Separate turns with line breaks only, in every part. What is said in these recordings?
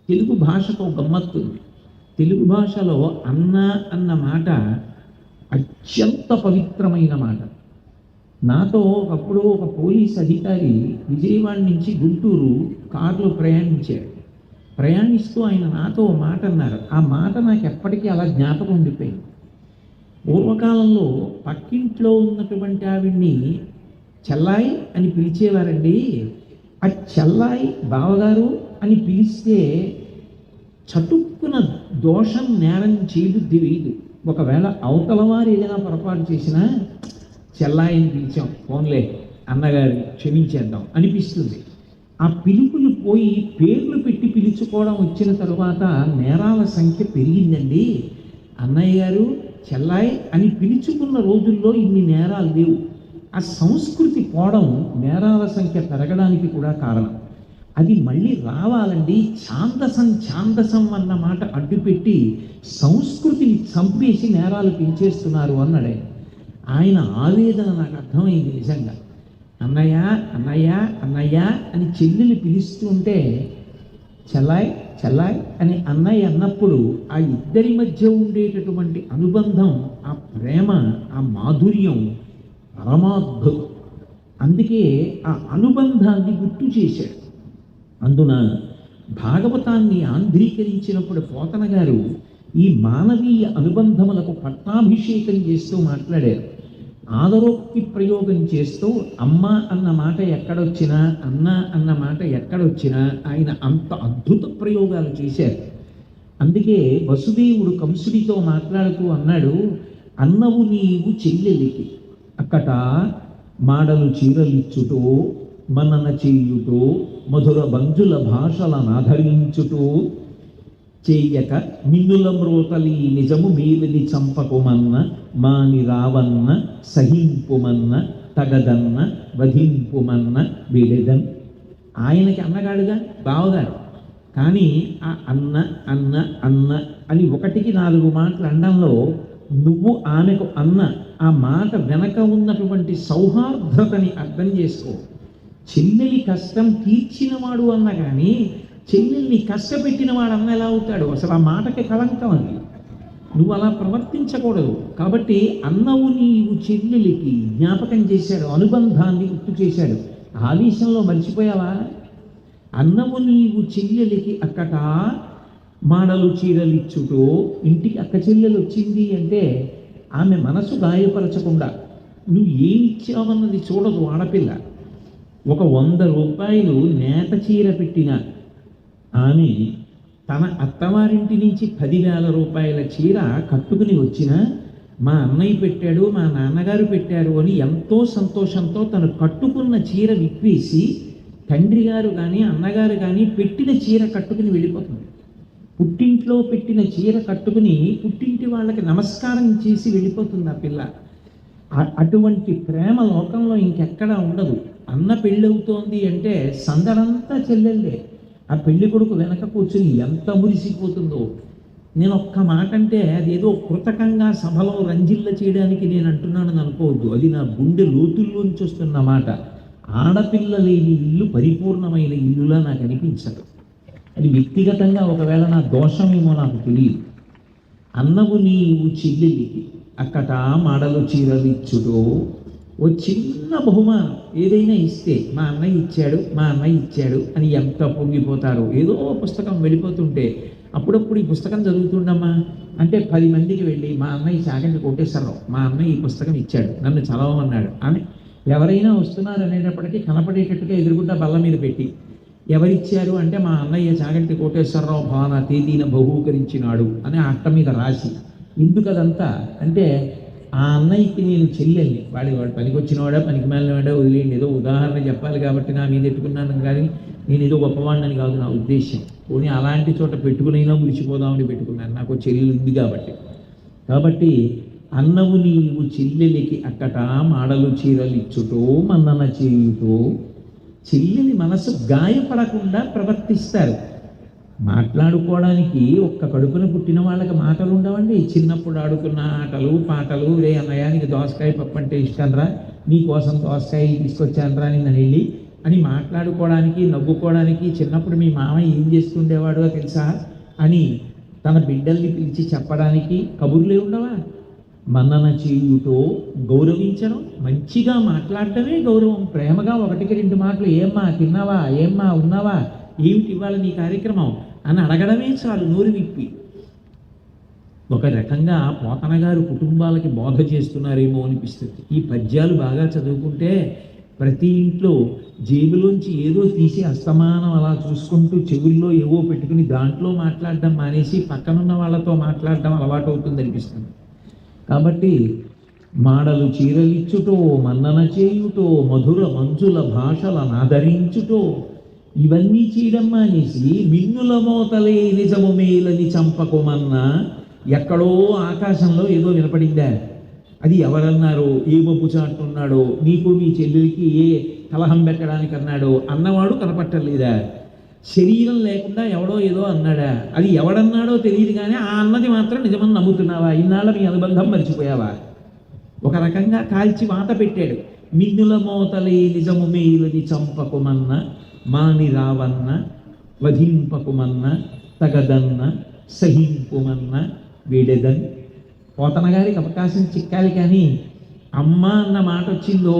తెలుగు భాషకు ఒక గమ్మత్తు ఉంది. తెలుగు భాషలో అన్న అన్న మాట అత్యంత పవిత్రమైన మాట. నాతో ఒకప్పుడు ఒక పోలీస్ అధికారి విజయవాడ నుంచి గుంటూరు కారులో ప్రయాణించాడు. ప్రయాణిస్తూ ఆయన నాతో ఓ మాట అన్నారు. ఆ మాట నాకు ఎప్పటికీ అలా జ్ఞాపకం ఉండిపోయింది. పూర్వకాలంలో పక్కింట్లో ఉన్నటువంటి ఆవిడ్ని చెల్లాయి అని పిలిచేవారండి. ఆ చెల్లాయి బావగారు అని పిలిస్తే చటుక్కున దోషం నేరం చేయబుద్ధి వేయదు. ఒకవేళ అవతల వారు ఏదైనా పొరపాటు చేసినా చెల్లాయిని పిలిచాం, ఫోన్లే అన్నగారు క్షమించేద్దాం అనిపిస్తుంది. ఆ పిలుపులు పోయి పేర్లు పెట్టి పిలుచుకోవడం వచ్చిన తరువాత నేరాల సంఖ్య పెరిగిందండి. అన్నయ్య గారు చెల్లాయి అని పిలుచుకున్న రోజుల్లో ఇన్ని నేరాలు లేవు. ఆ సంస్కృతి పోవడం నేరాల సంఖ్య పెరగడానికి కూడా కారణం. అది మళ్ళీ రావాలండి. ఛాందసం అన్న మాట అడ్డుపెట్టి సంస్కృతిని చంపేసి నేరాలు పెంచేస్తున్నారు అన్నాడే. ఆయన ఆవేదన నాకు అర్థమైంది నిజంగా. అన్నయ్య అన్నయ్య అన్నయ్య అని చెల్లెలు పిలుస్తుంటే చెల్లాయ్ చెల్లాయ్ అని అన్నయ్య అన్నప్పుడు ఆ ఇద్దరి మధ్య ఉండేటటువంటి అనుబంధం, ఆ ప్రేమ, ఆ మాధుర్యం పరమాద్భుతం. అందుకే ఆ అనుబంధాన్ని గుర్తు చేశాడు. అందున భాగవతాన్ని ఆంధ్రీకరించినప్పుడు పోతన గారు ఈ మానవీయ అనుబంధములకు పట్టాభిషేకం చేస్తూ మాట్లాడారు. ఆదరోక్తి ప్రయోగం చేస్తూ అమ్మ అన్న మాట ఎక్కడొచ్చినా, అన్న అన్న మాట ఎక్కడొచ్చినా ఆయన అంత అద్భుత ప్రయోగాలు చేశారు. అందుకే వసుదేవుడు కంసుడితో మాట్లాడుతూ అన్నాడు, అన్నవు నీవు చెల్లెలికి అక్కట మాడలు చీరలిచ్చుటో మనన చేయుటో మధుర బంజుల భాషలను ఆధరించుటో చేయక మిన్నుల మ్రోతలి నిజము మీలిని చంపకుమన్న మాని రావన్న సహింపుమన్న తగదన్న వధింపుమన్న వీడెదన్. ఆయనకి అన్నగాడుగా బావగారు, కానీ ఆ అన్న అన్న అన్న అని 1-4 మాటలు అనడంలో నువ్వు ఆమెకు అన్న ఆ మాట వెనక ఉన్నటువంటి సౌహార్ద్రతని అర్థం చేసుకో. చెల్లెలి కష్టం తీర్చినవాడు అన్న కానీ చెల్లెల్ని కష్టపెట్టిన వాడు అన్న ఎలా అవుతాడు? అసలు ఆ మాటకి కళంకం అది. నువ్వు అలా ప్రవర్తించకూడదు. కాబట్టి అన్నవు నీవు చెల్లెలికి జ్ఞాపకం చేశాడు, అనుబంధాన్ని గుర్తు చేశాడు. ఆవేశంలో మర్చిపోయావా? అన్నవు నీవు చెల్లెలికి అక్కట మాడలు చీరలిచ్చుటో. ఇంటికి అక్క చెల్లెలు వచ్చింది అంటే ఆమె మనసు గాయపరచకుండా నువ్వు ఏమిచ్చావన్నది చూడదు ఆడపిల్ల. ఒక 100 రూపాయలు నేత చీర పెట్టిన ఆమె తన అత్తవారింటి నుంచి 10,000 రూపాయల చీర కట్టుకుని వచ్చినా మా అన్నయ్య పెట్టాడు, మా నాన్నగారు పెట్టారు అని ఎంతో సంతోషంతో తను కట్టుకున్న చీర విప్పేసి తండ్రి గారు కానీ అన్నగారు కానీ పెట్టిన చీర కట్టుకుని వెళ్ళిపోతుంది. పుట్టింట్లో పెట్టిన చీర కట్టుకుని పుట్టింటి వాళ్ళకి నమస్కారం చేసి వెళ్ళిపోతుంది ఆ పిల్ల. అటువంటి ప్రేమ లోకంలో ఇంకెక్కడా ఉండదు. అన్న పెళ్ళవుతోంది అంటే సందడంతా చెల్లెళ్ళే. ఆ పెళ్లి కొడుకు వెనక కూర్చుని ఎంత మురిసిపోతుందో. నేను ఒక్క మాట అంటే అదేదో కృతకంగా సభలో రంజిల్ల చేయడానికి నేను అంటున్నానని అనుకోవద్దు. అది నా గుండె లోతుల్లోంచి వస్తున్న మాట. ఆడపిల్ల లేని ఇల్లు పరిపూర్ణమైన ఇల్లులా నాకు అనిపించదు. అది వ్యక్తిగతంగా ఒకవేళ నా దోషమేమో నాకు తెలియదు. అన్నవు నీవు చెల్లెలికి అక్కట మాడలు చీరలు ఇచ్చుటో. ఓ చిన్న బహుమానం ఏదైనా ఇస్తే మా అన్నయ్య ఇచ్చాడు, మా అన్నయ్య ఇచ్చాడు అని ఎంత పొంగిపోతారో. ఏదో పుస్తకం వెళ్ళిపోతుంటే అప్పుడప్పుడు ఈ పుస్తకం చదువుతుండమ్మా అంటే 10 మందికి వెళ్ళి మా అన్నయ్య చాగంటి కోటేశ్వరరావు మా అన్నయ్య ఈ పుస్తకం ఇచ్చాడు, నన్ను చదవమన్నాడు అని ఎవరైనా వస్తున్నారు అనేటప్పటికీ కనపడేటట్టుగా ఎదురుగుండా బల్ల మీద పెట్టి ఎవరిచ్చారు అంటే మా అన్నయ్య చాగంటి కోటేశ్వరరావు భావన తేదీన బహూకరించినాడు అని ఆ అట్ట మీద రాసి. ఎందుకు అదంతా అంటే ఆ అన్నయ్యకి నేను చెల్లెల్ని. వాడు పనికొచ్చినవాడా పనికి మాలినవాడా వదిలేయండి, ఏదో ఉదాహరణ చెప్పాలి కాబట్టి నా మీద పెట్టుకున్నాను, కానీ నేను ఏదో గొప్పవాడిని కాదు నా ఉద్దేశం. పోనీ అలాంటి చోట పెట్టుకునైనా మురిసిపోదామని పెట్టుకున్నాను, నాకు చెల్లెలు ఉంది కాబట్టి. కాబట్టి అన్నవు నీవు చెల్లెలికి అక్కట మాడలు చీరలు ఇచ్చుటో మన్నన చేయుటో. చెల్లెలి మనసు గాయపడకుండా ప్రవర్తిస్తారు. మాట్లాడుకోవడానికి ఒక్క కడుపున పుట్టిన వాళ్ళకి మాటలు ఉండవండి. చిన్నప్పుడు ఆడుకున్న ఆటలు పాటలు, రే అన్నయ్య నీకు దోసకాయ పప్పు అంటే ఇష్టం రా, నీకోసం దోసకాయ తీసుకొచ్చాను రా నిన్న వెళ్ళి అని మాట్లాడుకోవడానికి నవ్వుకోవడానికి చిన్నప్పుడు మీ మామయ్య ఏం చేస్తుండేవాడో తెలుసా అని తన బిడ్డల్ని పిలిచి చెప్పడానికి కబుర్లే ఉండవా? మన్నన చేయుటో గౌరవించడం, మంచిగా మాట్లాడటమే గౌరవం. ప్రేమగా ఒకటికి రెండు మాటలు, ఏమ్మా తిన్నావా, ఏమ్మా ఉన్నావా, ఏమిటి ఇవాళ నీ కార్యక్రమం అని అడగడమే చాలు నోరు విప్పి. ఒక రకంగా పోతన గారు కుటుంబాలకి బోధ చేస్తున్నారేమో అనిపిస్తుంది. ఈ పద్యాలు బాగా చదువుకుంటే ప్రతి ఇంట్లో జేబులోంచి ఏదో తీసి అస్తమానం అలా చూసుకుంటూ చెవుల్లో ఏవో పెట్టుకుని దాంట్లో మాట్లాడడం మానేసి పక్కనున్న వాళ్ళతో మాట్లాడడం అలవాటు అవుతుంది అనిపిస్తుంది. కాబట్టి మాడలు చీరలిచ్చుటో, మన్నన చేయుటో, మధుర మంజుల భాషలను ఆదరించుటో, ఇవన్నీ చేయడం మానేసి మిన్నుల మోతలే నిజము మేలని చంపకోమన్నా, ఎక్కడో ఆకాశంలో ఏదో వినపడిందా? అది ఎవరన్నారో, ఏ మబ్బు చాటున్నాడో, నీకు మీ చెల్లెలికి ఏ కలహం పెట్టడానికి అన్నాడో అన్నవాడు కనపట్టలేదా? శరీరం లేకుండా ఎవడో ఏదో అన్నాడా? అది ఎవడన్నాడో తెలియదు, కానీ ఆ అన్నది మాత్రం నిజమని నమ్ముతున్నావా? ఇన్నాళ్ళ మీ అనుబంధం మర్చిపోయావా? ఒక రకంగా కాల్చి వాత పెట్టాడు. మిన్నుల మోతలే నిజము మేలని చంపకుమన్న, మాని రావన్న, వధింపకుమన్న, తగదన్న, సహింపుమన్న వీడెదన్. పోతన గారికి అవకాశం చిక్కాలి, కానీ అమ్మ అన్న మాట వచ్చిందో,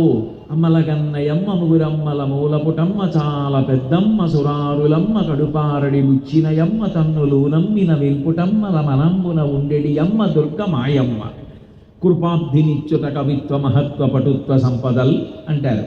అమ్మల కన్నయమ్మ ముగురమ్మల మూలపుటమ్మ చాలా పెద్దమ్మ సురారులమ్మ కడుపారడి ముచ్చినయమ్మ తన్నులు నమ్మిన వెంపుటమ్మల మనంబున ఉండెడి అమ్మ దుర్గ మాయమ్మ కృపాబ్ధినిచ్యుత కవిత్వ మహత్వ పటుత్వ సంపదల్ అంటారు.